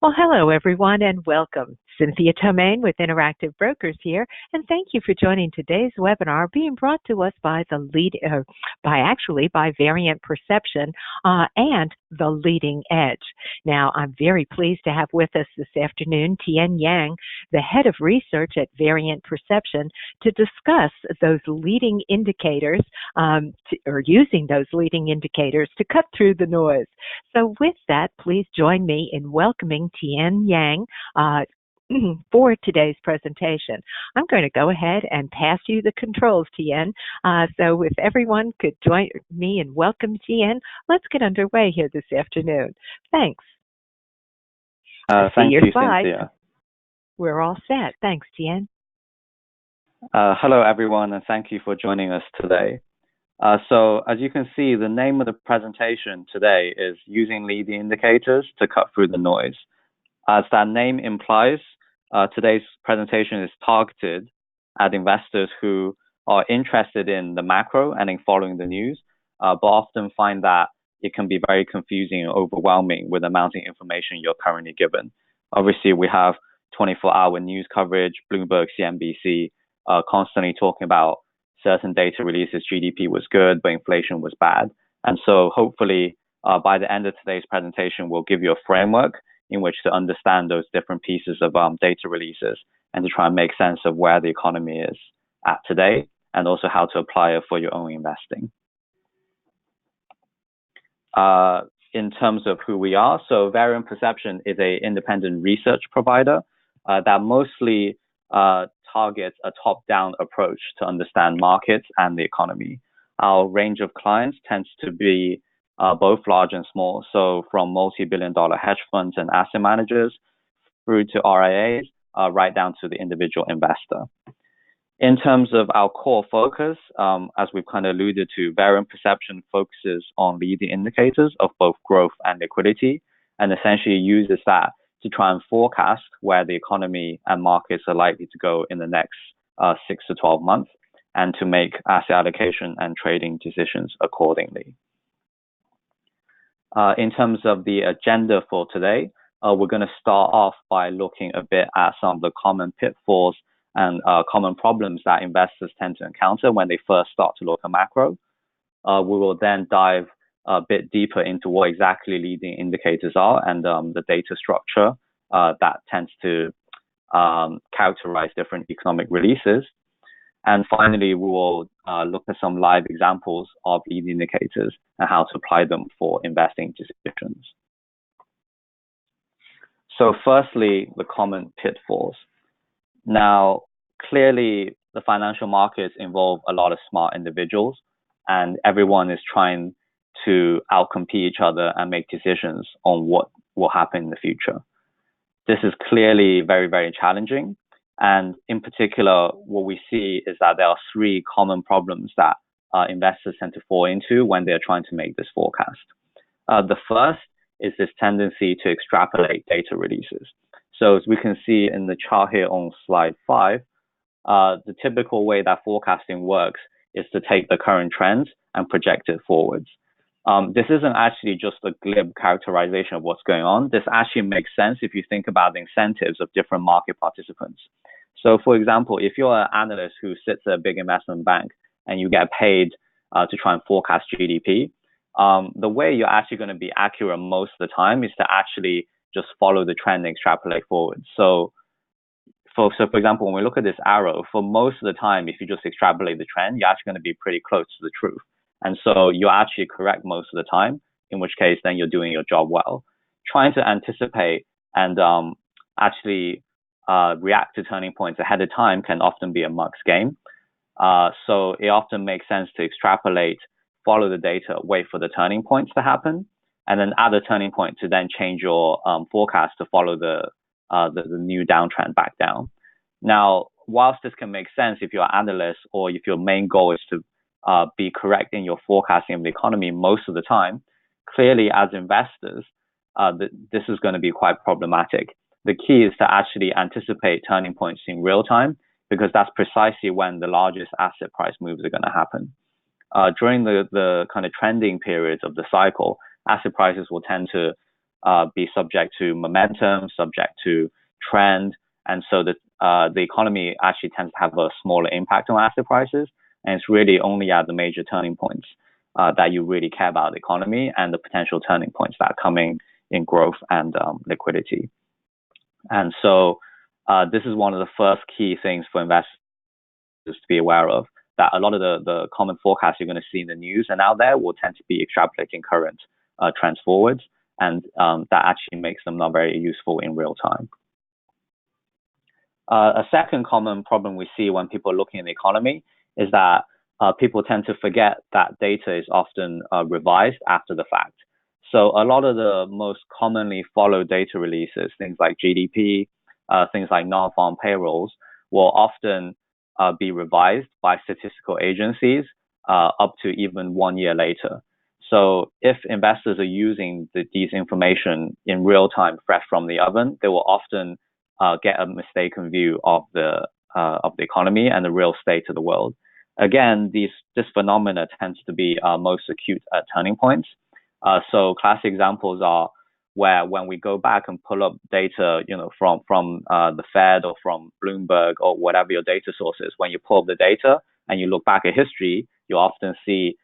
Well, hello everyone and welcome. Cynthia Tomaine with Interactive Brokers here, and thank you for joining today's webinar being brought to us by by Variant Perception and The Leading Edge. Now, I'm very pleased to have with us this afternoon Tian Yang, the head of research at Variant Perception, to discuss those leading indicators or using those leading indicators to cut through the noise. So with that, please join me in welcoming Tian Yang for today's presentation. I'm going to go ahead and pass you the controls, Tian. So if everyone could join me and welcome Tian, let's get underway here this afternoon. Thanks. Thank you, Cynthia. We're all set. Thanks, Tian. Hello, everyone, and thank you for joining us today. So as you can see, the name of the presentation today is Using Leading Indicators to Cut Through the Noise. As that name implies, today's presentation is targeted at investors who are interested in the macro and in following the news, but often find that it can be very confusing and overwhelming with the amount of information you're currently given. Obviously, we have 24-hour news coverage, Bloomberg, CNBC, constantly talking about certain data releases. GDP was good, but inflation was bad. And so hopefully, by the end of today's presentation, we'll give you a framework in which to understand those different pieces of data releases and to try and make sense of where the economy is at today and also how to apply it for your own investing. In terms of who we are, so Variant Perception is an independent research provider that mostly targets a top-down approach to understand markets and the economy. Our range of clients tends to be both large and small, so from multi-billion-dollar hedge funds and asset managers through to RIAs, right down to the individual investor. In terms of our core focus, as we've kind of alluded to, Variant Perception focuses on leading indicators of both growth and liquidity, and essentially uses that to try and forecast where the economy and markets are likely to go in the next 6 to 12 months, and to make asset allocation and trading decisions accordingly. In terms of the agenda for today, we're going to start off by looking a bit at some of the common pitfalls and common problems that investors tend to encounter when they first start to look at macro. We will then dive a bit deeper into what exactly leading indicators are and the data structure that tends to characterize different economic releases. And finally, we will look at some live examples of leading indicators and how to apply them for investing decisions. So firstly, the common pitfalls. Now, clearly, the financial markets involve a lot of smart individuals, and everyone is trying to outcompete each other and make decisions on what will happen in the future. This is clearly very, very challenging. And in particular, what we see is that there are three common problems that investors tend to fall into when they're trying to make this forecast. The first is this tendency to extrapolate data releases. So as we can see in the chart here on slide 5, the typical way that forecasting works is to take the current trends and project it forwards. This isn't actually just a glib characterization of what's going on. This actually makes sense if you think about the incentives of different market participants. So for example, if you're an analyst who sits at a big investment bank and you get paid to try and forecast GDP, the way you're actually going to be accurate most of the time is to actually just follow the trend and extrapolate forward. So for example, when we look at this arrow, for most of the time, if you just extrapolate the trend, you're actually going to be pretty close to the truth. And so you're actually correct most of the time, in which case then you're doing your job well. Trying to anticipate and actually react to turning points ahead of time can often be a mug's game. So it often makes sense to extrapolate, follow the data, wait for the turning points to happen, and then add a turning point to then change your forecast to follow the new downtrend back down. Now, whilst this can make sense if you're an analyst or if your main goal is to be correct in your forecasting of the economy most of the time, clearly as investors, this is going to be quite problematic. The key is to actually anticipate turning points in real time, because that's precisely when the largest asset price moves are going to happen. During the kind of trending periods of the cycle, asset prices will tend to be subject to momentum, subject to trend, and so the economy actually tends to have a smaller impact on asset prices, and it's really only at the major turning points that you really care about the economy and the potential turning points that are coming in growth and liquidity. And so this is one of the first key things for investors to be aware of, that a lot of the common forecasts you're going to see in the news and out there will tend to be extrapolating current trends forwards, and that actually makes them not very useful in real time. A second common problem we see when people are looking at the economy is that people tend to forget that data is often revised after the fact. So a lot of the most commonly followed data releases, things like GDP, things like non-farm payrolls, will often be revised by statistical agencies up to even 1 year later. So if investors are using these information in real time, fresh from the oven, they will often get a mistaken view of the economy and the real state of the world. Again, this phenomena tends to be most acute at turning points. So classic examples are where when we go back and pull up data, from the Fed or from Bloomberg or whatever your data source is, when you pull up the data and you look back at history, you often see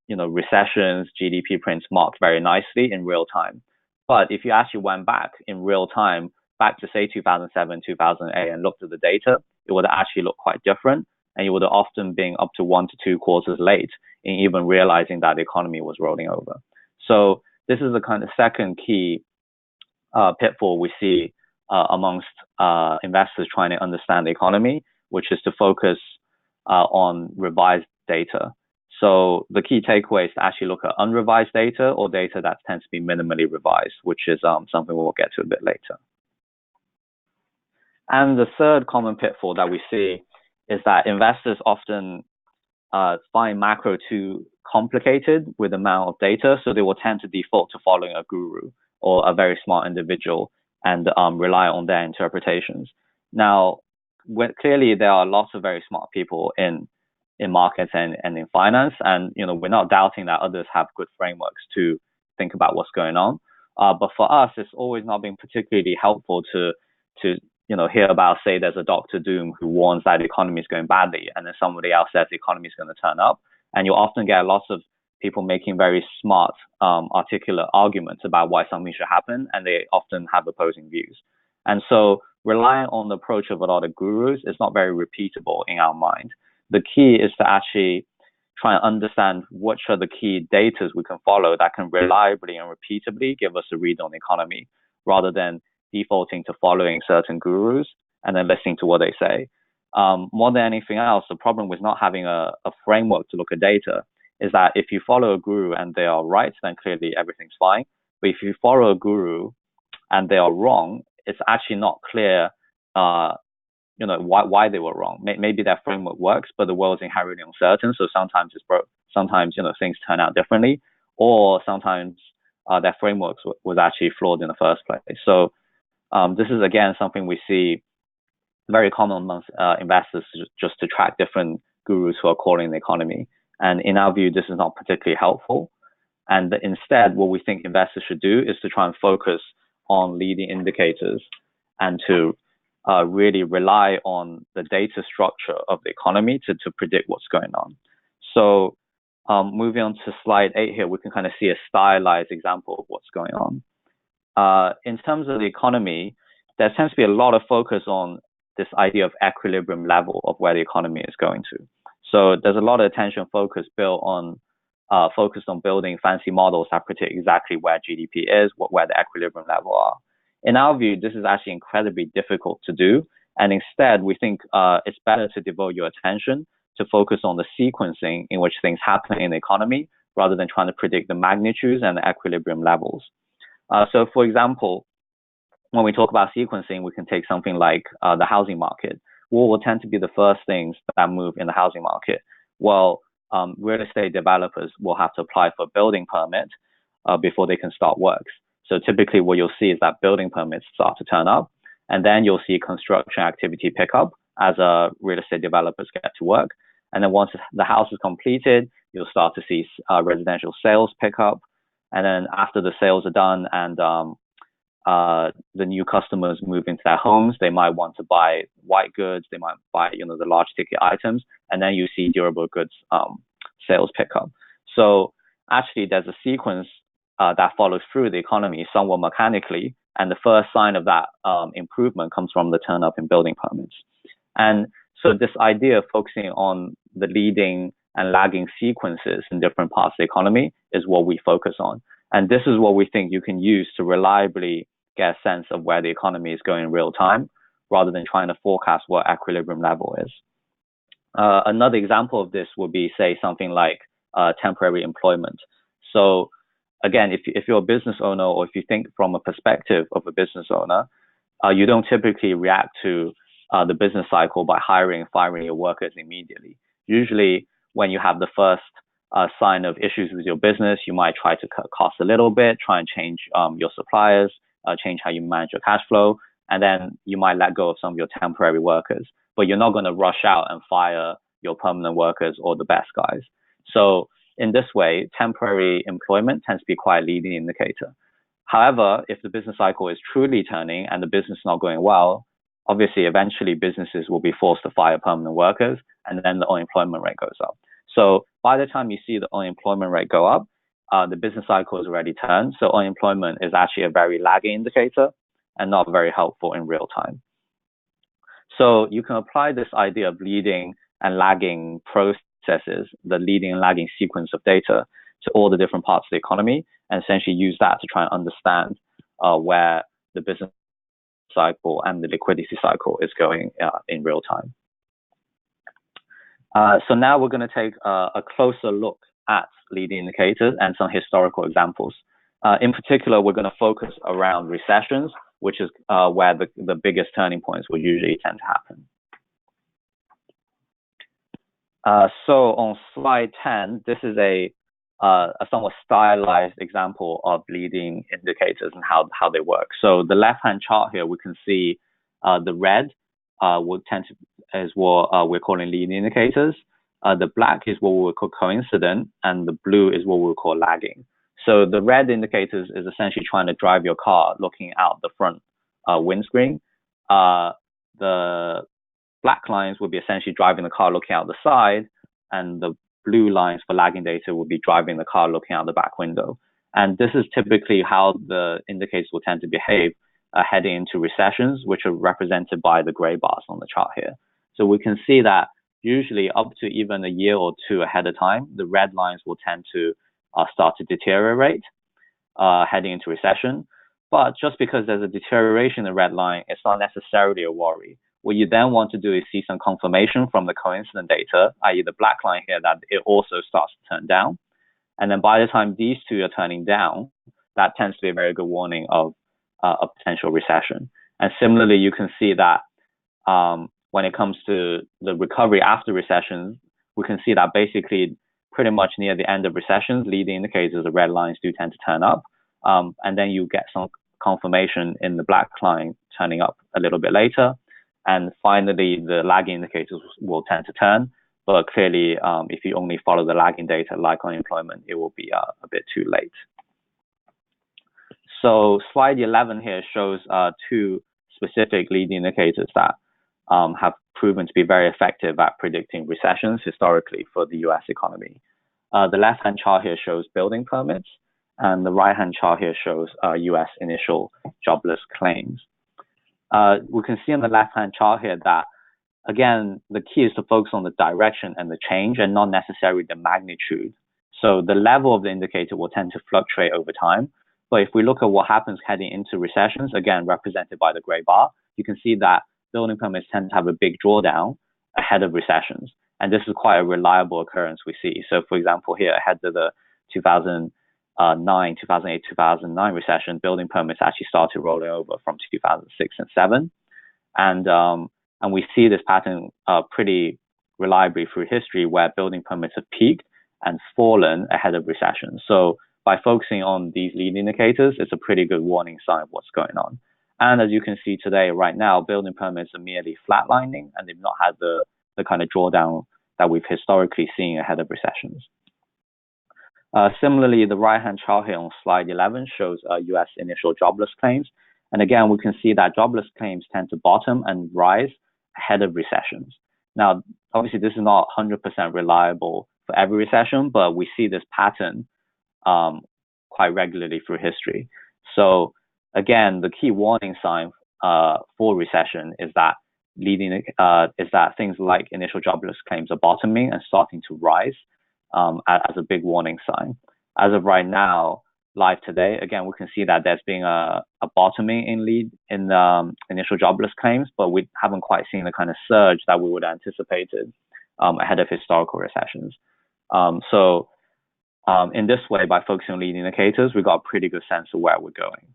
recessions, GDP prints marked very nicely in real time. But if you actually went back in real time, back to say 2007, 2008, and looked at the data, it would actually look quite different. And you would have often been up to 1 to 2 quarters late in even realizing that the economy was rolling over. So this is the kind of second key pitfall we see amongst investors trying to understand the economy, which is to focus on revised data. So the key takeaway is to actually look at unrevised data or data that tends to be minimally revised, which is something we'll get to a bit later. And the third common pitfall that we see is that investors often find macro too complicated with the amount of data, so they will tend to default to following a guru or a very smart individual and rely on their interpretations. Now, clearly there are lots of very smart people in markets and in finance, and we're not doubting that others have good frameworks to think about what's going on. But for us, it's always not been particularly helpful to hear about, say, there's a Dr. Doom who warns that the economy is going badly, and then somebody else says the economy is going to turn up. And you'll often get lots of people making very smart, articulate arguments about why something should happen, and they often have opposing views. And so relying on the approach of a lot of gurus is not very repeatable in our mind. The key is to actually try and understand which are the key data we can follow that can reliably and repeatably give us a read on the economy, rather than defaulting to following certain gurus and then listening to what they say. More than anything else, the problem with not having a framework to look at data is that if you follow a guru and they are right, then clearly everything's fine. But if you follow a guru and they are wrong, it's actually not clear why they were wrong. Maybe their framework works, but the world's inherently uncertain, so sometimes it's broke. Sometimes things turn out differently, or sometimes their frameworks was actually flawed in the first place. So this is again something we see very common amongst investors, just to track different gurus who are calling the economy. And in our view, this is not particularly helpful. And instead, what we think investors should do is to try and focus on leading indicators and to really rely on the data structure of the economy to predict what's going on. So moving on to slide 8 here, we can kind of see a stylized example of what's going on. In terms of the economy, there tends to be a lot of focus on this idea of equilibrium level of where the economy is going to. So there's a lot of attention focused on building fancy models that predict exactly where GDP is, where the equilibrium level are. In our view, this is actually incredibly difficult to do. And instead, we think it's better to devote your attention to focus on the sequencing in which things happen in the economy, rather than trying to predict the magnitudes and the equilibrium levels. So for example, when we talk about sequencing, we can take something like the housing market. What will tend to be the first things that move in the housing market? Well, real estate developers will have to apply for a building permit before they can start works. So typically what you'll see is that building permits start to turn up, and then you'll see construction activity pick up as real estate developers get to work. And then once the house is completed, you'll start to see residential sales pick up. And then after the sales are done and the new customers move into their homes, they might want to buy white goods, they might buy, the large ticket items, and then you see durable goods sales pick up. So actually there's a sequence that follows through the economy somewhat mechanically, and the first sign of that improvement comes from the turn up in building permits. And so this idea of focusing on the leading and lagging sequences in different parts of the economy is what we focus on. And this is what we think you can use to reliably get a sense of where the economy is going in real time, rather than trying to forecast what equilibrium level is. Another example of this would be, say, something like temporary employment. So again, if you're a business owner, or if you think from a perspective of a business owner, you don't typically react to the business cycle by hiring and firing your workers immediately. Usually when you have the first sign of issues with your business, you might try to cut costs a little bit, try and change your suppliers, change how you manage your cash flow, and then you might let go of some of your temporary workers. But you're not going to rush out and fire your permanent workers or the best guys. So in this way, temporary employment tends to be quite a leading indicator. However, if the business cycle is truly turning and the business is not going well, obviously eventually businesses will be forced to fire permanent workers, and then the unemployment rate goes up. So by the time you see the unemployment rate go up, the business cycle is already turned. So unemployment is actually a very lagging indicator and not very helpful in real time. So you can apply this idea of leading and lagging processes, the leading and lagging sequence of data, to all the different parts of the economy, and essentially use that to try and understand where the business cycle and the liquidity cycle is going in real time. So now we're going to take a closer look at leading indicators and some historical examples. In particular, we're going to focus around recessions, which is where the biggest turning points will usually tend to happen. So on slide 10, this is a somewhat stylized example of leading indicators and how they work. So the left-hand chart here, we can see the red will tend to is what we're calling leading indicators. The black is what we would call coincident, and the blue is what we would call lagging. So the red indicators is essentially trying to drive your car looking out the front windscreen. The black lines would be essentially driving the car looking out the side, and the blue lines for lagging data would be driving the car looking out the back window. And this is typically how the indicators will tend to behave heading into recessions, which are represented by the gray bars on the chart here. So we can see that usually up to even a year or two ahead of time, the red lines will tend to start to deteriorate heading into recession. But just because there's a deterioration in the red line, it's not necessarily a worry. What you then want to do is see some confirmation from the coincident data, i.e. the black line here, that it also starts to turn down. And then by the time these two are turning down, that tends to be a very good warning of a potential recession. And similarly, you can see that when it comes to the recovery after recessions, we can see that basically pretty much near the end of recessions, leading indicators, the red lines do tend to turn up. And then you get some confirmation in the black line turning up a little bit later. And finally, the lagging indicators will tend to turn. But clearly, if you only follow the lagging data like unemployment, it will be a bit too late. So slide 11 here shows two specific leading indicators that have proven to be very effective at predicting recessions historically for the US economy. The left-hand chart here shows building permits, and the right-hand chart here shows US initial jobless claims. We can see on the left-hand chart here that, again, the key is to focus on the direction and the change and not necessarily the magnitude. So the level of the indicator will tend to fluctuate over time. But if we look at what happens heading into recessions, again, represented by the gray bar, you can see that building permits tend to have a big drawdown ahead of recessions. And this is quite a reliable occurrence we see. So for example, here ahead of the 2008, 2009 recession, building permits actually started rolling over from 2006 and 2007. And we see this pattern pretty reliably through history, where building permits have peaked and fallen ahead of recession. So by focusing on these lead indicators, it's a pretty good warning sign of what's going on. And as you can see today, right now, building permits are merely flatlining, and they've not had the kind of drawdown that we've historically seen ahead of recessions. Similarly, the right-hand chart here on slide 11 shows U.S. initial jobless claims. And again, we can see that jobless claims tend to bottom and rise ahead of recessions. Now, obviously, this is not 100% reliable for every recession, but we see this pattern quite regularly through history. So again, the key warning sign for recession is that things like initial jobless claims are bottoming and starting to rise as a big warning sign. As of right now, live today, again, we can see that there's been a bottoming in initial jobless claims, but we haven't quite seen the kind of surge that we would have anticipated ahead of historical recessions. In this way, by focusing on leading indicators, we got a pretty good sense of where we're going.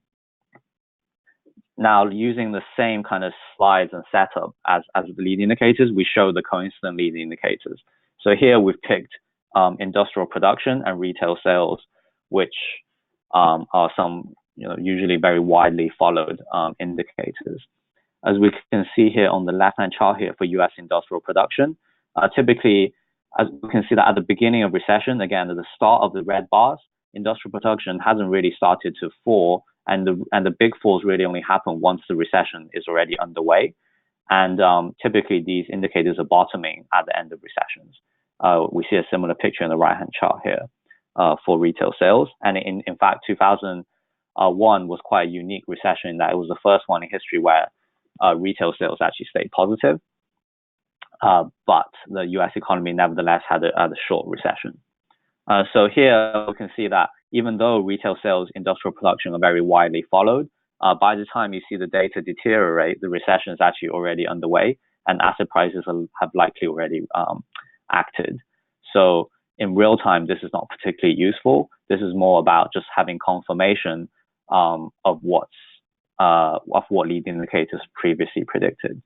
Now, using the same kind of slides and setup as the leading indicators, we show the coincident leading indicators. So here we've picked industrial production and retail sales, which are some usually very widely followed indicators. As we can see here on the left-hand chart here for U.S. industrial production, typically, as we can see that at the beginning of recession, again, at the start of the red bars, industrial production hasn't really started to fall, and the big falls really only happen once the recession is already underway. And typically, these indicators are bottoming at the end of recessions. We see a similar picture in the right-hand chart here for retail sales. And in fact, 2001 was quite a unique recession in that it was the first one in history where retail sales actually stayed positive. But the U.S. economy nevertheless had a short recession. So here we can see that even though retail sales, industrial production are very widely followed, by the time you see the data deteriorate, the recession is actually already underway, and asset prices have likely already acted. So in real time, this is not particularly useful. This is more about just having confirmation of what leading indicators previously predicted.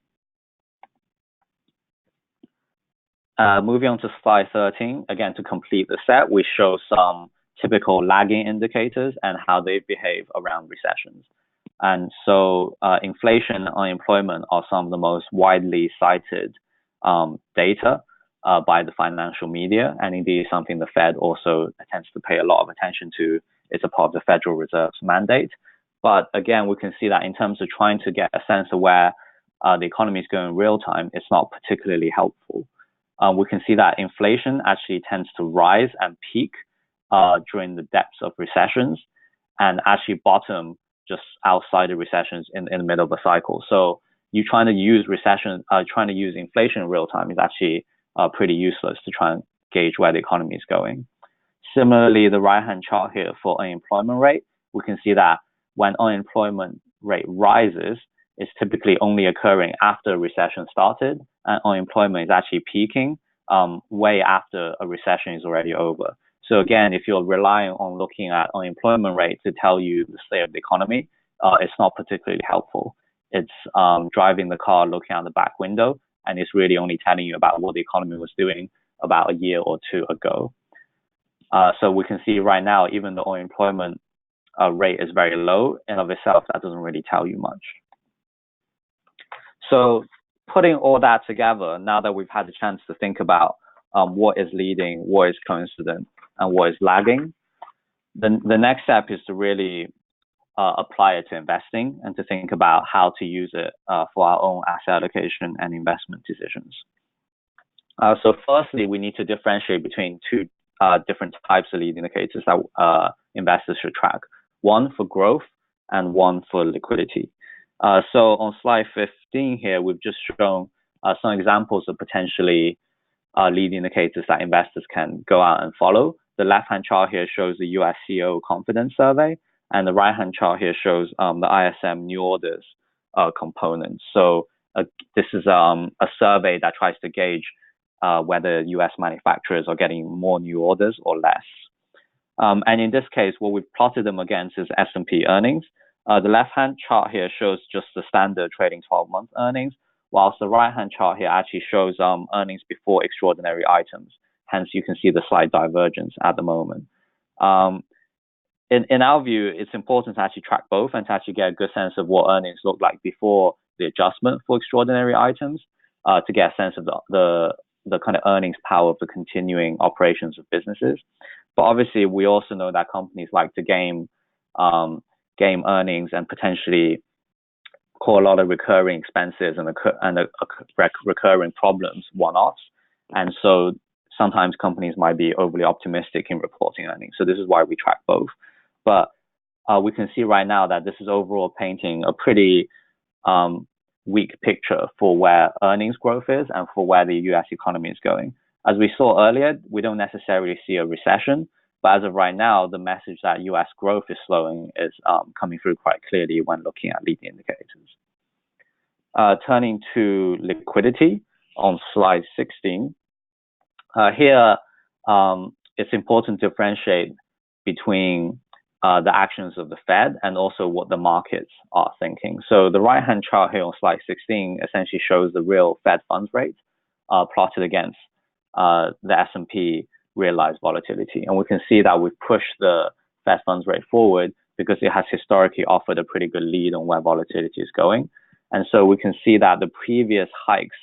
Moving on to slide 13, again, to complete the set, we show some typical lagging indicators and how they behave around recessions. And so inflation and unemployment are some of the most widely cited data by the financial media, and indeed something the Fed also tends to pay a lot of attention to. It's a part of the Federal Reserve's mandate. But again, we can see that in terms of trying to get a sense of where the economy is going in real time, it's not particularly helpful. We can see that inflation actually tends to rise and peak during the depths of recessions and actually bottom just outside of recessions in the middle of a cycle. So you trying to use inflation in real time is actually pretty useless to try and gauge where the economy is going. Similarly, the right-hand chart here for unemployment rate, we can see that when unemployment rate rises, it's typically only occurring after a recession started, and unemployment is actually peaking way after a recession is already over. So again, if you're relying on looking at unemployment rate to tell you the state of the economy, it's not particularly helpful. It's driving the car, looking out the back window, and it's really only telling you about what the economy was doing about a year or two ago. So we can see right now, even the unemployment rate is very low in of itself, that doesn't really tell you much. So putting all that together, now that we've had the chance to think about what is leading, what is coincident, and what is lagging, the next step is to really apply it to investing and to think about how to use it for our own asset allocation and investment decisions. So firstly, we need to differentiate between two different types of lead indicators that investors should track. One for growth and one for liquidity. So on slide 15 here, we've just shown some examples of potentially lead indicators that investors can go out and follow. The left-hand chart here shows the US CEO confidence survey, and the right-hand chart here shows the ISM new orders component. So this is a survey that tries to gauge whether US manufacturers are getting more new orders or less. And in this case, what we've plotted them against is S&P earnings. The left-hand chart here shows just the standard trading 12-month earnings, whilst the right-hand chart here actually shows earnings before extraordinary items. Hence, you can see the slight divergence at the moment. In our view, it's important to actually track both and to actually get a good sense of what earnings look like before the adjustment for extraordinary items, to get a sense of the kind of earnings power of the continuing operations of businesses. But obviously, we also know that companies like to game earnings and potentially call a lot of recurring expenses and recurring problems one-offs. And so sometimes companies might be overly optimistic in reporting earnings. So this is why we track both. But we can see right now that this is overall painting a pretty weak picture for where earnings growth is and for where the US economy is going. As we saw earlier, we don't necessarily see a recession, but as of right now, the message that US growth is slowing is coming through quite clearly when looking at leading indicators. Turning to liquidity on slide 16. Here, it's important to differentiate between the actions of the Fed and also what the markets are thinking. So the right-hand chart here on slide 16 essentially shows the real Fed funds rate plotted against the S&P realized volatility. And we can see that we've pushed the Fed funds rate forward because it has historically offered a pretty good lead on where volatility is going. And so we can see that the previous hikes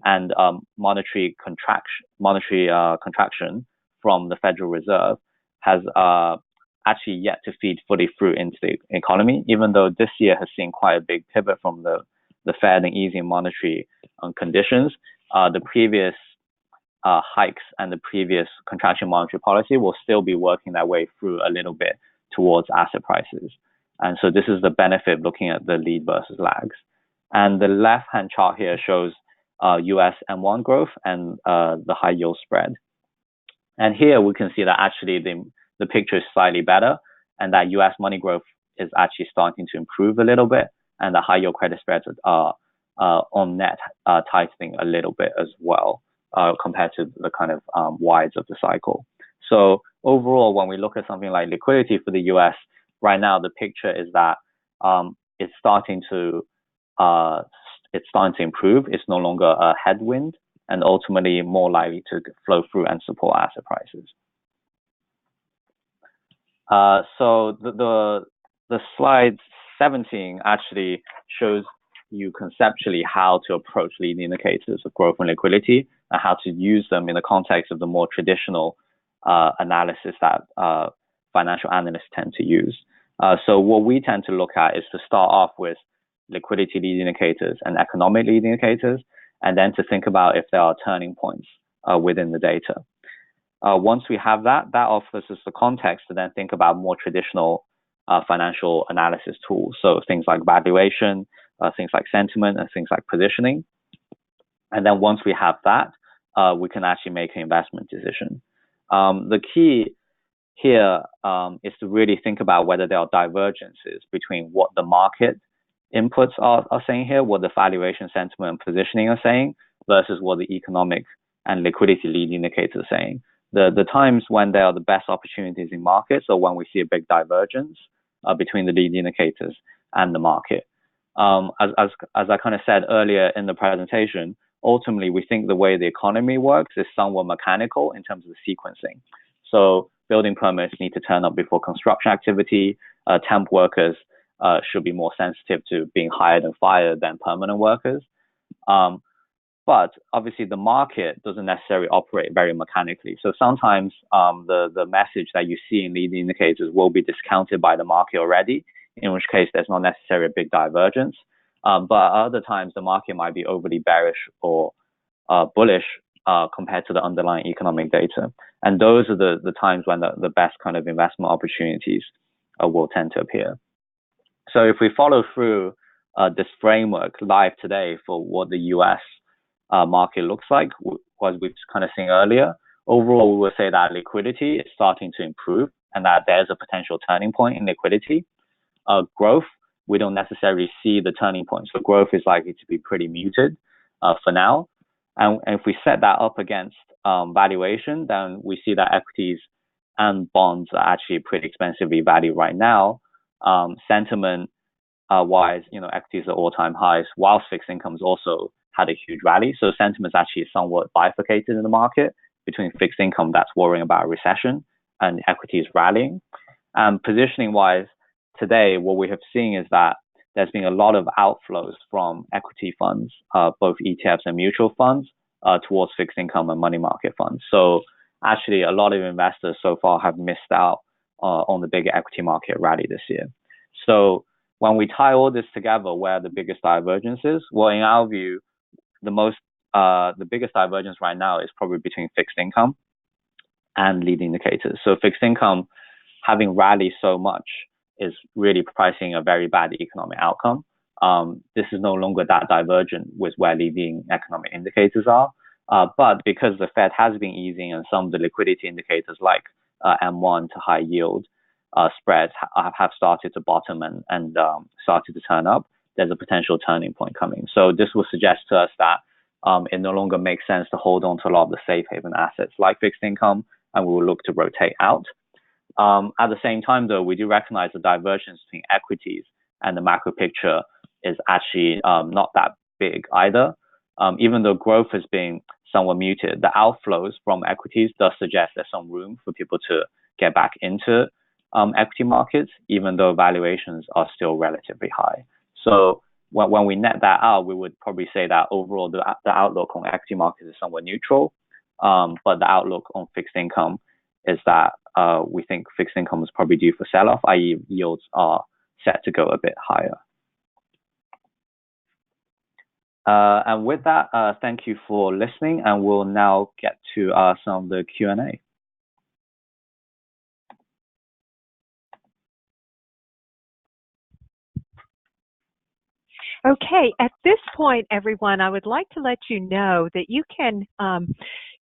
and monetary contraction from the Federal Reserve has actually yet to feed fully through into the economy, even though this year has seen quite a big pivot from the Fed and easing monetary conditions. The previous hikes and the previous contraction monetary policy will still be working their way through a little bit towards asset prices. And so this is the benefit looking at the lead versus lags. And the left-hand chart here shows US M1 growth and the high yield spread. And here we can see that actually the picture is slightly better, and that US money growth is actually starting to improve a little bit, and the high yield credit spreads are on net tightening a little bit as well compared to the kind of wides of the cycle. So overall, when we look at something like liquidity for the US, right now the picture is that it's starting to improve. It's no longer a headwind, and ultimately more likely to flow through and support asset prices. So the slide 17 actually shows you conceptually how to approach leading indicators of growth and liquidity and how to use them in the context of the more traditional analysis that financial analysts tend to use. So what we tend to look at is to start off with liquidity leading indicators and economic leading indicators, and then to think about if there are turning points within the data. Once we have that offers us the context to then think about more traditional financial analysis tools. So things like valuation, things like sentiment, and things like positioning. And then once we have that, we can actually make an investment decision. The key here is to really think about whether there are divergences between what the market inputs are saying here, what the valuation, sentiment, and positioning are saying, versus what the economic and liquidity leading indicators are saying. The times when there are the best opportunities in markets or when we see a big divergence between the leading indicators and the market. As I kind of said earlier in the presentation, ultimately we think the way the economy works is somewhat mechanical in terms of the sequencing. So building permits need to turn up before construction activity. Temp workers should be more sensitive to being hired and fired than permanent workers. But obviously the market doesn't necessarily operate very mechanically. So sometimes the message that you see in leading indicators will be discounted by the market already, in which case there's not necessarily a big divergence. But other times the market might be overly bearish or bullish compared to the underlying economic data. And those are the times when the best kind of investment opportunities will tend to appear. So if we follow through this framework live today for what the US market looks like, as we've kind of seen earlier, overall we will say that liquidity is starting to improve and that there's a potential turning point in liquidity. Growth, we don't necessarily see the turning point. So growth is likely to be pretty muted for now. And if we set that up against valuation, then we see that equities and bonds are actually pretty expensively valued right now. Sentiment wise, equities are all-time highs, whilst fixed incomes also had a huge rally. So sentiment is actually somewhat bifurcated in the market between fixed income that's worrying about a recession and equities rallying. Positioning wise, today what we have seen is that there's been a lot of outflows from equity funds, both ETFs and mutual funds, towards fixed income and money market funds. So actually, a lot of investors so far have missed out on the big equity market rally this year. So when we tie all this together, where the biggest divergence is, well, in our view, the biggest divergence right now is probably between fixed income and leading indicators. So fixed income, having rallied so much, is really pricing a very bad economic outcome. This is no longer that divergent with where leading economic indicators are. But because the Fed has been easing and some of the liquidity indicators like M1 to high yield spreads have started to bottom and started to turn up, there's a potential turning point coming. So this will suggest to us that it no longer makes sense to hold on to a lot of the safe haven assets like fixed income, and we will look to rotate out. At the same time, though, we do recognize the divergence between equities and the macro picture is actually not that big either. Even though growth has been somewhat muted, the outflows from equities does suggest there's some room for people to get back into equity markets, even though valuations are still relatively high. So when we net that out, we would probably say that overall the outlook on equity markets is somewhat neutral, but the outlook on fixed income is that we think fixed income is probably due for sell-off, i.e. yields are set to go a bit higher. And with that, thank you for listening, and we'll now get to some of the Q&A. Okay, at this point, everyone, I would like to let you know that you can,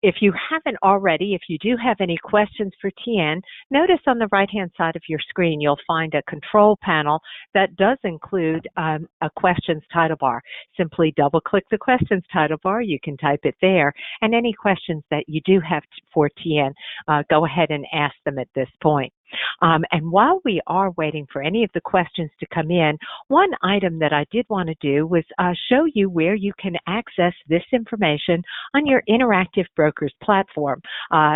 if you haven't already, if you do have any questions for Tian, notice on the right-hand side of your screen, you'll find a control panel that does include a questions title bar. Simply double-click the questions title bar. You can type it there. And any questions that you do have for Tian, go ahead and ask them at this point. And while we are waiting for any of the questions to come in, one item that I did want to do was show you where you can access this information on your interactive brokers platform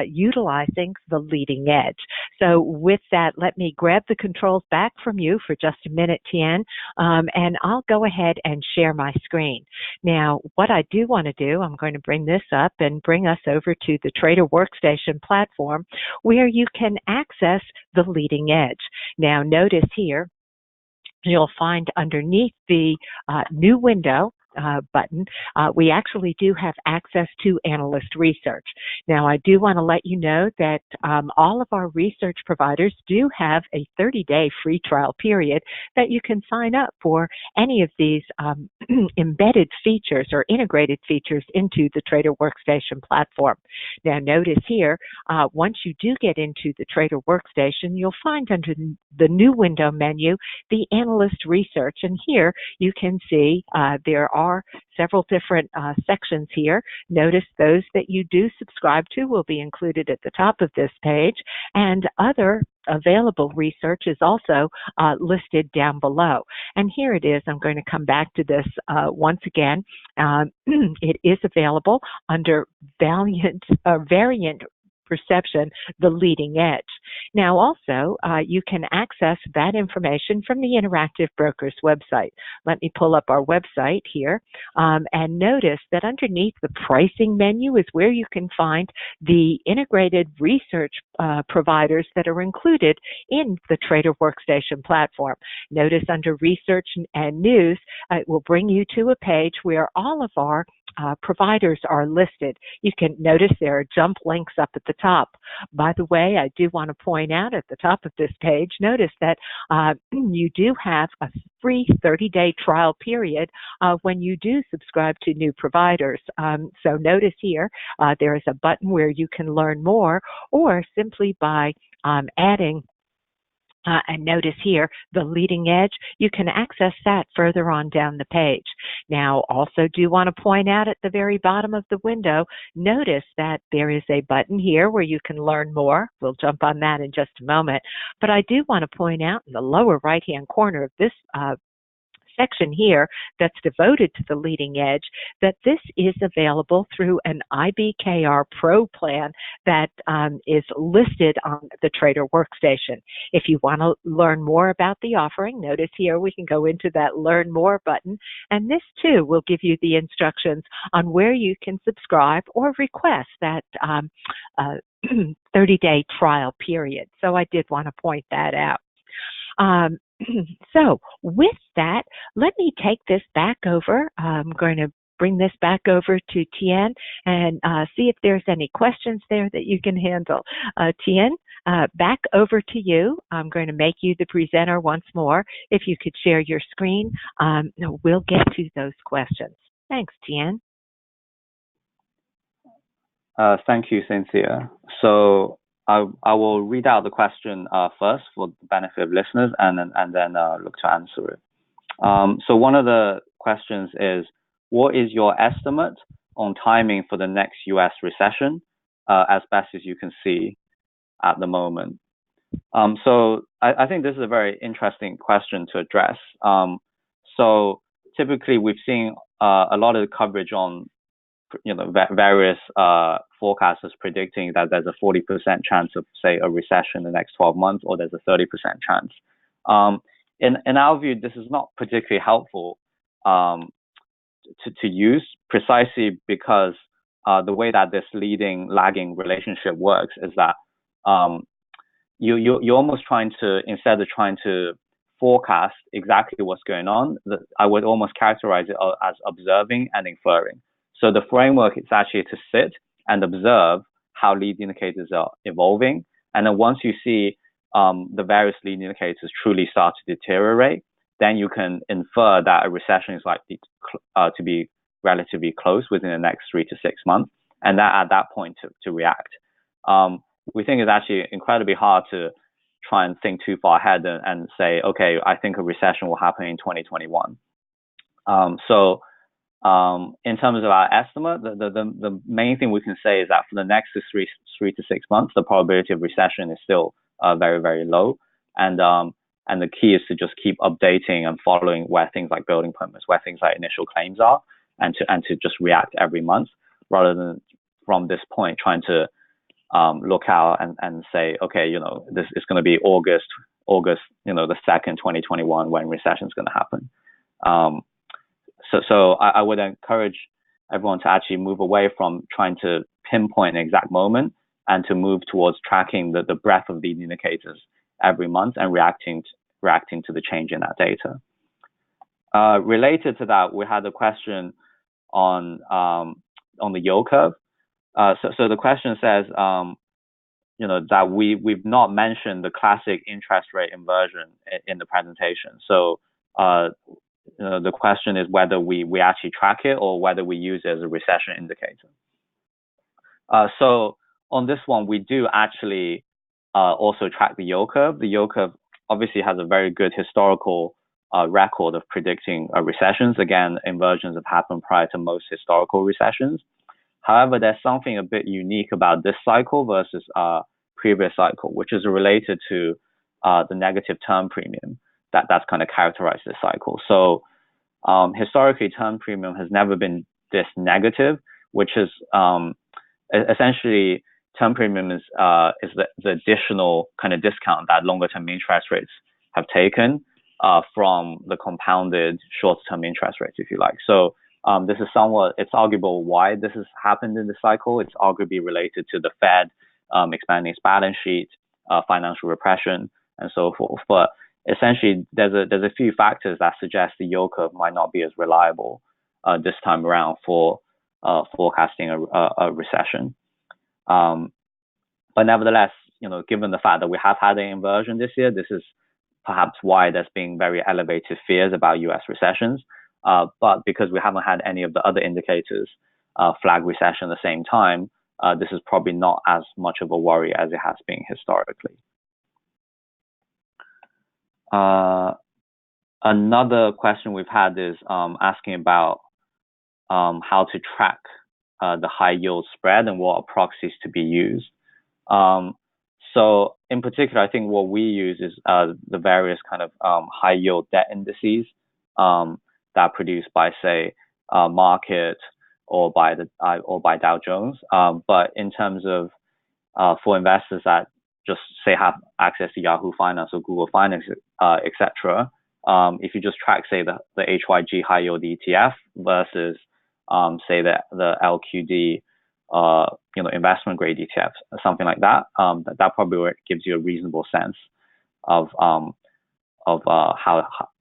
utilizing the leading edge. So with that, let me grab the controls back from you for just a minute, Tian, and I'll go ahead and share my screen. Now, what I do want to do, I'm going to bring this up and bring us over to the Trader Workstation platform where you can access the leading edge. Now, notice here, you'll find underneath the new window button, we actually do have access to analyst research. Now, I do want to let you know that all of our research providers do have a 30-day free trial period that you can sign up for any of these embedded features or integrated features into the Trader Workstation platform. Now, notice here, once you do get into the Trader Workstation, you'll find under the new window menu, the analyst research. And here you can see there are several different sections here. Notice those that you do subscribe to will be included at the top of this page, and other available research is also listed down below. And here it is. I'm going to come back to this once again. It is available under variant perception, the leading edge. Now also, you can access that information from the Interactive Brokers website. Let me pull up our website here, and notice that underneath the pricing menu is where you can find the integrated research providers that are included in the Trader Workstation platform. Notice under research and news, it will bring you to a page where all of our providers are listed. You can notice there are jump links up at the top. By the way, I do want to point out at the top of this page, notice that you do have a free 30-day trial period when you do subscribe to new providers. So notice here, there is a button where you can learn more, or simply by adding and notice here, the leading edge, you can access that further on down the page. Now, also do want to point out at the very bottom of the window, notice that there is a button here where you can learn more. We'll jump on that in just a moment. But I do want to point out in the lower right-hand corner of this section here that's devoted to the leading edge, that this is available through an IBKR Pro plan that is listed on the Trader Workstation. If you want to learn more about the offering, notice here we can go into that Learn More button, and this too will give you the instructions on where you can subscribe or request that 30-day trial period. So I did want to point that out. So with that, let me take this back over. I'm going to bring this back over to Tian and see if there's any questions there that you can handle. Tian, back over to you. I'm going to make you the presenter once more. If you could share your screen, we'll get to those questions. Thanks, Tian. Thank you, Cynthia. So I will read out the question first for the benefit of listeners, and then look to answer it. So one of the questions is, what is your estimate on timing for the next U.S. recession, as best as you can see at the moment? So I think this is a very interesting question to address. So typically we've seen a lot of coverage on various forecasters predicting that there's a 40% chance of, say, a recession in the next 12 months, or there's a 30% chance. In our view, this is not particularly helpful to use, precisely because the way that this leading-lagging relationship works is that you're almost trying to, instead of trying to forecast exactly what's going on, I would almost characterize it as observing and inferring. So the framework is actually to sit and observe how lead indicators are evolving. And then once you see the various lead indicators truly start to deteriorate, then you can infer that a recession is likely to be relatively close within the next 3 to 6 months, and that at that point to react. We think it's actually incredibly hard to try and think too far ahead and say, okay, I think a recession will happen in 2021. In terms of our estimate, the main thing we can say is that for the next 3 to 6 months, the probability of recession is still very, very low. And the key is to just keep updating and following where things like building permits, where things like initial claims are, and to just react every month, rather than from this point trying to look out and say, okay, this is going to be August, the 2nd, 2021, when recession is going to happen. So I would encourage everyone to actually move away from trying to pinpoint an exact moment, and to move towards tracking the breadth of lead indicators every month and reacting to the change in that data. Related to that, we had a question on the yield curve. So the question says, that we've not mentioned the classic interest rate inversion in the presentation. So the question is whether we actually track it, or whether we use it as a recession indicator. So on this one, we do actually also track the yield curve. The yield curve obviously has a very good historical record of predicting recessions. Again, inversions have happened prior to most historical recessions. However, there's something a bit unique about this cycle versus previous cycle, which is related to the negative term premium that's kind of characterized this cycle. So historically, term premium has never been this negative, which is essentially term premium is the additional kind of discount that longer term interest rates have taken from the compounded short term interest rates, if you like. So this is it's arguable why this has happened in the cycle. It's arguably related to the Fed expanding its balance sheet, financial repression, and so forth. But essentially, there's a few factors that suggest the yield curve might not be as reliable this time around for forecasting a recession. But nevertheless, given the fact that we have had an inversion this year, this is perhaps why there's been very elevated fears about U.S. recessions. But because we haven't had any of the other indicators flag recession at the same time, this is probably not as much of a worry as it has been historically. Another question we've had is asking about how to track the high yield spread and what are proxies to be used. So in particular, I think what we use is the various kind of high yield debt indices that are produced by, say, market or by Dow Jones. But in terms of for investors that just say have access to Yahoo Finance or Google Finance, etc. If you just track, say, the HYG high yield ETF versus say the LQD investment grade ETFs, something like that, that probably gives you a reasonable sense of how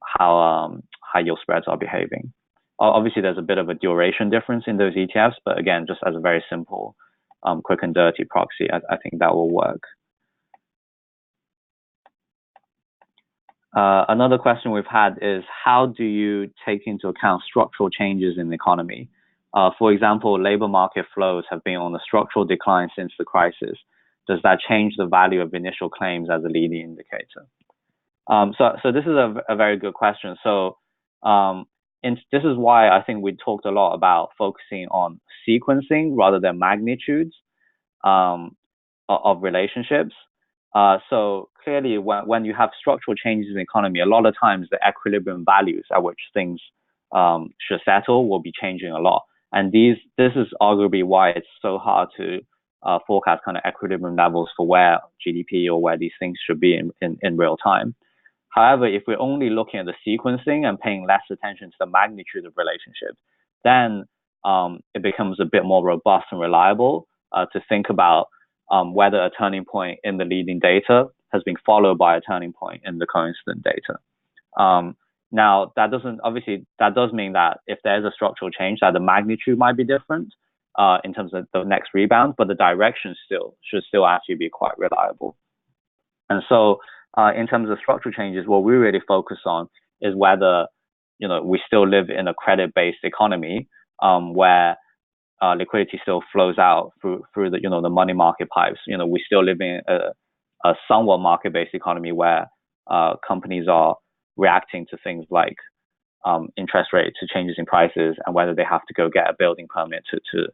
high yield spreads are behaving. Obviously, there's a bit of a duration difference in those ETFs, but again, just as a very simple, quick and dirty proxy, I think that will work. Another question we've had is, how do you take into account structural changes in the economy? For example, labor market flows have been on a structural decline since the crisis. Does that change the value of initial claims as a leading indicator? So this is a very good question. So this is why I think we talked a lot about focusing on sequencing rather than magnitudes of relationships. So clearly, when you have structural changes in the economy, a lot of times the equilibrium values at which things should settle will be changing a lot. And this is arguably why it's so hard to forecast kind of equilibrium levels for where GDP or where these things should be in real time. However, if we're only looking at the sequencing and paying less attention to the magnitude of relationships, then it becomes a bit more robust and reliable to think about whether a turning point in the leading data has been followed by a turning point in the coincident data. Now, that does mean that if there's a structural change, that the magnitude might be different in terms of the next rebound, but the direction should still actually be quite reliable. And so in terms of structural changes, what we really focus on is whether we still live in a credit-based economy where liquidity still flows out through the the money market pipes. We still live in a somewhat market-based economy where companies are reacting to things like interest rates, to changes in prices, and whether they have to go get a building permit to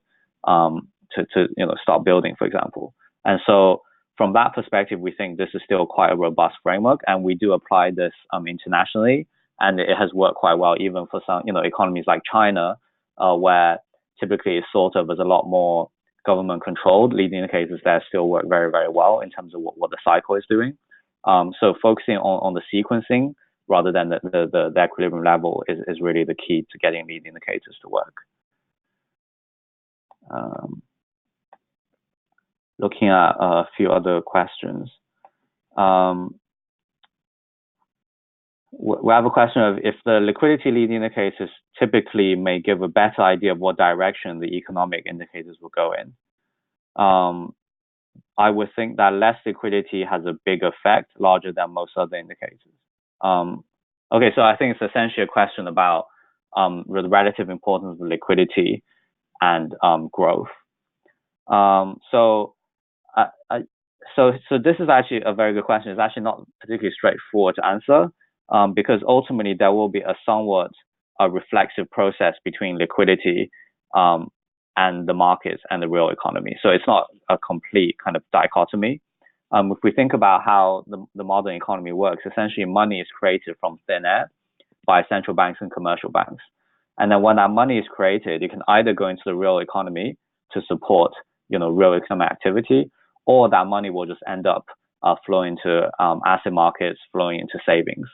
start building, for example. And so from that perspective, we think this is still quite a robust framework, and we do apply this internationally, and it has worked quite well even for some economies like China, where typically it's thought of as a lot more government controlled. Leading indicators there still work very, very well in terms of what the cycle is doing. So focusing on the sequencing rather than the equilibrium level is really the key to getting leading indicators to work. Looking at a few other questions. We have a question of, if the liquidity leading indicators typically may give a better idea of what direction the economic indicators will go in. I would think that less liquidity has a big effect, larger than most other indicators. Okay, so I think it's essentially a question about the relative importance of liquidity and growth. So this is actually a very good question. It's actually not particularly straightforward to answer, because ultimately there will be a somewhat reflexive process between liquidity and the markets and the real economy. So it's not a complete kind of dichotomy. If we think about how the modern economy works, essentially money is created from thin air by central banks and commercial banks. And then when that money is created, it can either go into the real economy to support real economic activity, or that money will just end up flowing to asset markets, flowing into savings.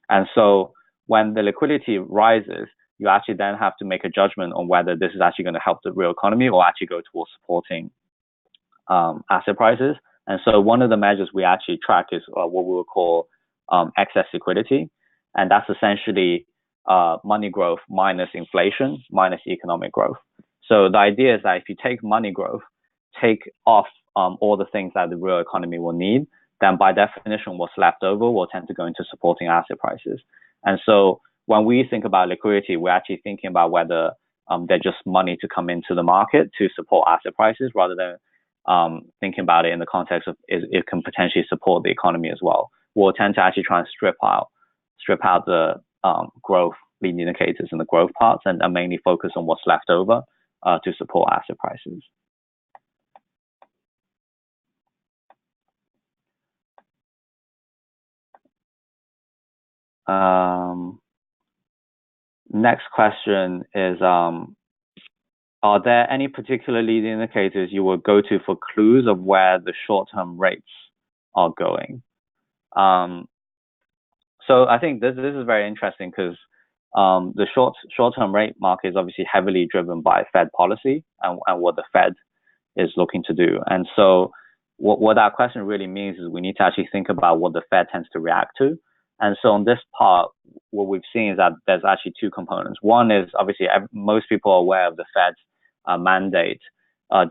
And so when the liquidity rises, you actually then have to make a judgment on whether this is actually going to help the real economy or actually go towards supporting asset prices. And so one of the measures we actually track is what we would call excess liquidity. And that's essentially money growth minus inflation minus economic growth. So the idea is that if you take money growth, take off all the things that the real economy will need, then by definition, what's left over will tend to go into supporting asset prices. And so when we think about liquidity, we're actually thinking about whether they're just money to come into the market to support asset prices, rather than thinking about it in the context of it can potentially support the economy as well. We'll tend to actually try and strip out the growth leading indicators and the growth parts, and mainly focus on what's left over to support asset prices. Next question is, are there any particular leading indicators you will go to for clues of where the short-term rates are going? So I think this is very interesting because the short-term rate market is obviously heavily driven by Fed policy and what the Fed is looking to do. And so what that question really means is we need to actually think about what the Fed tends to react to. And so on this part, what we've seen is that there's actually two components. One is obviously most people are aware of the Fed's mandate,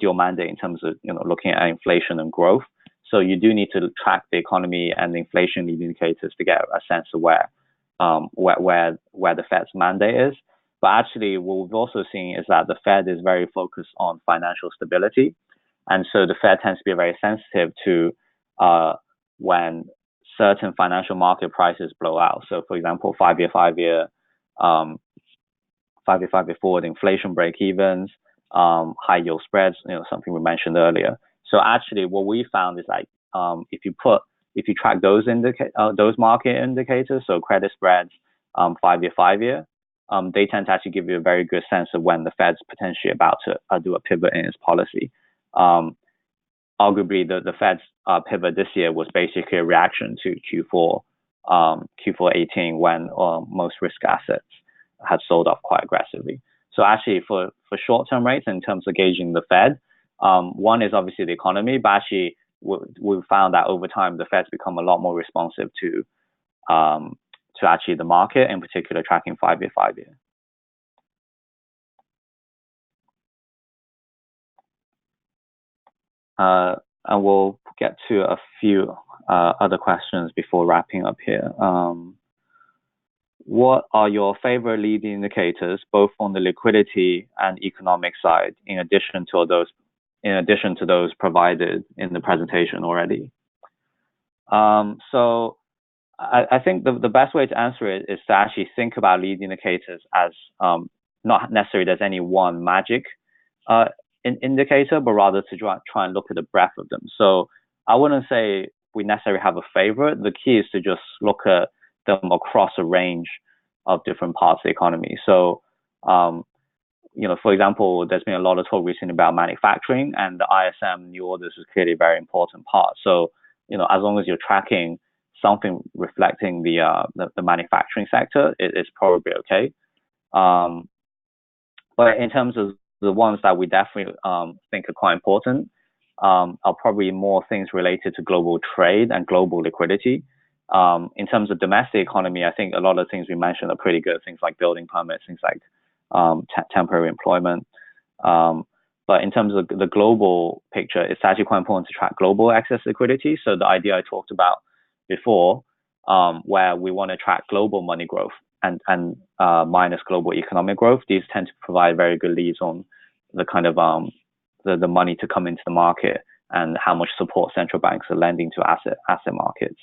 dual mandate in terms of looking at inflation and growth. So you do need to track the economy and the inflation leading indicators to get a sense of where the Fed's mandate is. But actually, what we've also seen is that the Fed is very focused on financial stability, and so the Fed tends to be very sensitive to when certain financial market prices blow out. So, for example, five-year forward inflation break-evens, high yield spreads, something we mentioned earlier. So actually, what we found is like if you track those market indicators, so credit spreads, five-year, they tend to actually give you a very good sense of when the Fed's potentially about to do a pivot in its policy. Arguably, the Fed's pivot this year was basically a reaction to Q4 18 when most risk assets had sold off quite aggressively. So actually, for short-term rates in terms of gauging the Fed, one is obviously the economy, but actually we've found that over time the Fed's become a lot more responsive to actually the market, in particular tracking five-year. And we'll get to a few other questions before wrapping up here. What are your favorite leading indicators, both on the liquidity and economic side, in addition to those provided in the presentation already? So I think the best way to answer it is to actually think about leading indicators as not necessarily there's any one magic indicator, but rather to try and look at the breadth of them. So I wouldn't say we necessarily have a favorite. The key is to just look at them across a range of different parts of the economy. So, for example, there's been a lot of talk recently about manufacturing, and the ISM new orders is clearly a very important part. So, as long as you're tracking something reflecting the manufacturing sector, it's probably okay. But in terms of the ones that we definitely think are quite important are probably more things related to global trade and global liquidity. In terms of domestic economy, I think a lot of things we mentioned are pretty good. Things like building permits, things like temporary employment. But in terms of the global picture, it's actually quite important to track global excess liquidity. So the idea I talked about before, where we want to track global money growth and minus global economic growth, these tend to provide very good leads on the kind of the money to come into the market and how much support central banks are lending to asset markets.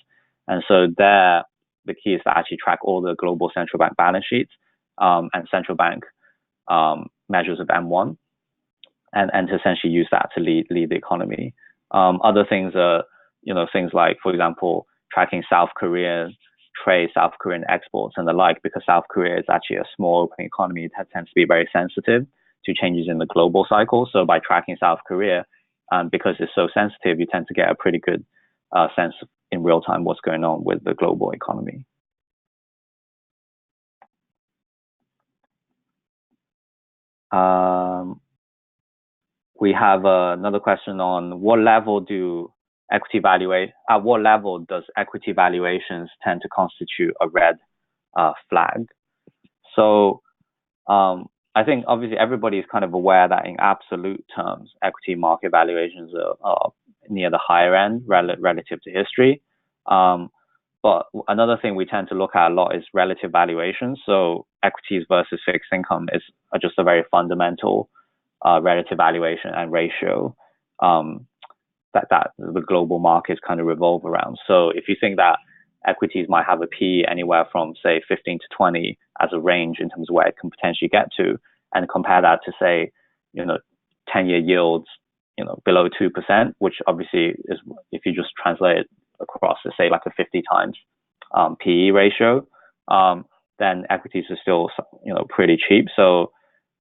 And so there, the key is to actually track all the global central bank balance sheets and central bank measures of M1, and to essentially use that to lead the economy. Other things are, things like, for example, tracking South Korean trade, South Korean exports and the like, because South Korea is actually a small open economy that tends to be very sensitive to changes in the global cycle. So by tracking South Korea, because it's so sensitive, you tend to get a pretty good sense in real time what's going on with the global economy. We have another question on at what level does equity valuations tend to constitute a red flag? So I think obviously everybody is kind of aware that in absolute terms, equity market valuations are near the higher end relative to history. But another thing we tend to look at a lot is relative valuations. So equities versus fixed income are just a very fundamental relative valuation and ratio that the global markets kind of revolve around. So if you think that equities might have a P anywhere from say 15 to 20 as a range in terms of where it can potentially get to, and compare that to say 10-year yields below 2%, which obviously is, if you just translate it across to say like a 50 times PE ratio, then equities are still pretty cheap. So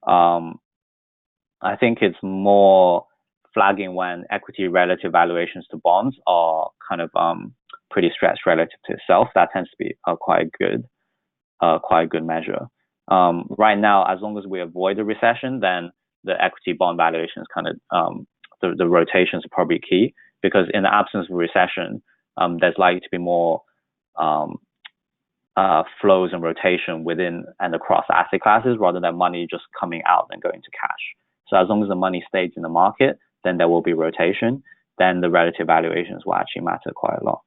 I think it's more flagging when equity relative valuations to bonds are kind of pretty stretched relative to itself. That tends to be quite a good measure. Right now, as long as we avoid a recession, then the equity bond valuations kind of the rotations are probably key, because in the absence of a recession, there's likely to be more flows and rotation within and across asset classes rather than money just coming out and going to cash. So as long as the money stays in the market, then there will be rotation. Then the relative valuations will actually matter quite a lot.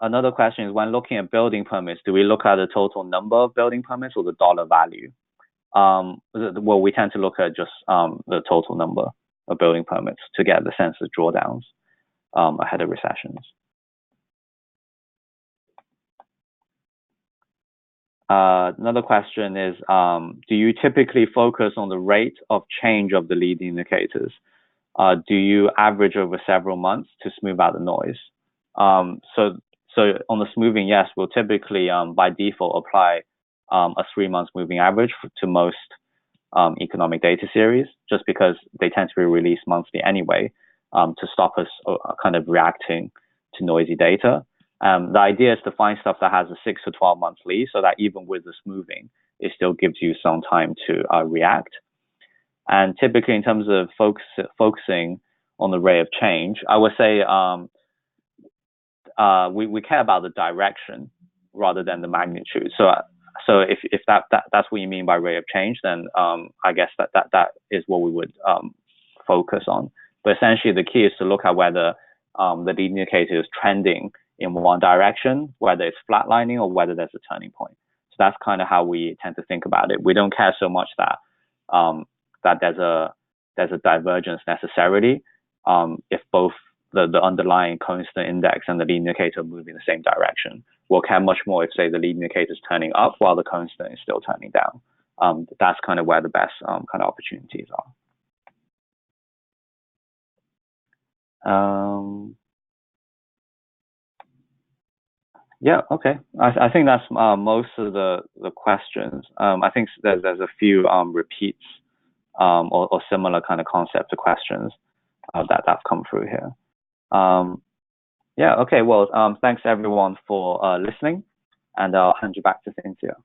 Another question is, when looking at building permits, do we look at the total number of building permits or the dollar value? Well, we tend to look at just the total number of building permits to get the sense of drawdowns ahead of recessions. Another question is, do you typically focus on the rate of change of the leading indicators? Do you average over several months to smooth out the noise? So on the smoothing, yes, we'll typically by default apply a 3-month moving average to most economic data series, just because they tend to be released monthly anyway, to stop us kind of reacting to noisy data. The idea is to find stuff that has a 6 to 12 month lead, so that even with the smoothing, it still gives you some time to react. And typically, in terms of focusing on the rate of change, I would say we care about the direction rather than the magnitude. So if that's what you mean by rate of change, then I guess that is what we would focus on. But essentially, the key is to look at whether the leading indicator is trending in one direction, whether it's flatlining or whether there's a turning point. So that's kind of how we tend to think about it. We don't care so much that that there's a divergence necessarily if both the underlying coincident index and the leading indicator move in the same direction. We'll care much more if, say, the leading indicator is turning up while the coincident is still turning down. That's kind of where the best kind of opportunities are. Yeah, okay. I think that's most of the questions. I think there's a few repeats or similar kind of concept of questions that have come through here. Yeah, okay. Well, thanks everyone for listening, and I'll hand you back to Cynthia.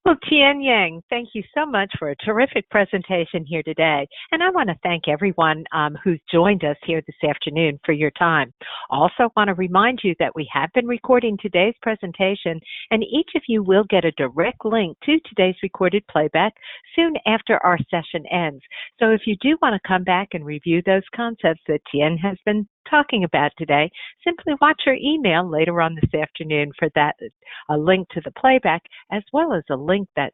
Well, Tian Yang, thank you so much for a terrific presentation here today. And I want to thank everyone who's joined us here this afternoon for your time. Also want to remind you that we have been recording today's presentation, and each of you will get a direct link to today's recorded playback soon after our session ends. So if you do want to come back and review those concepts that Tian has been talking about today, simply watch your email later on this afternoon for that, a link to the playback, as well as a link that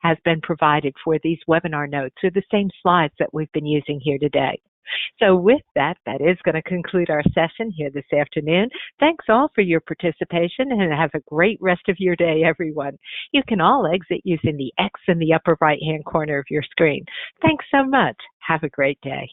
has been provided for these webinar notes, or the same slides that we've been using here today. So with that, that is going to conclude our session here this afternoon. Thanks all for your participation, and have a great rest of your day, everyone. You can all exit using the X in the upper right-hand corner of your screen. Thanks so much. Have a great day.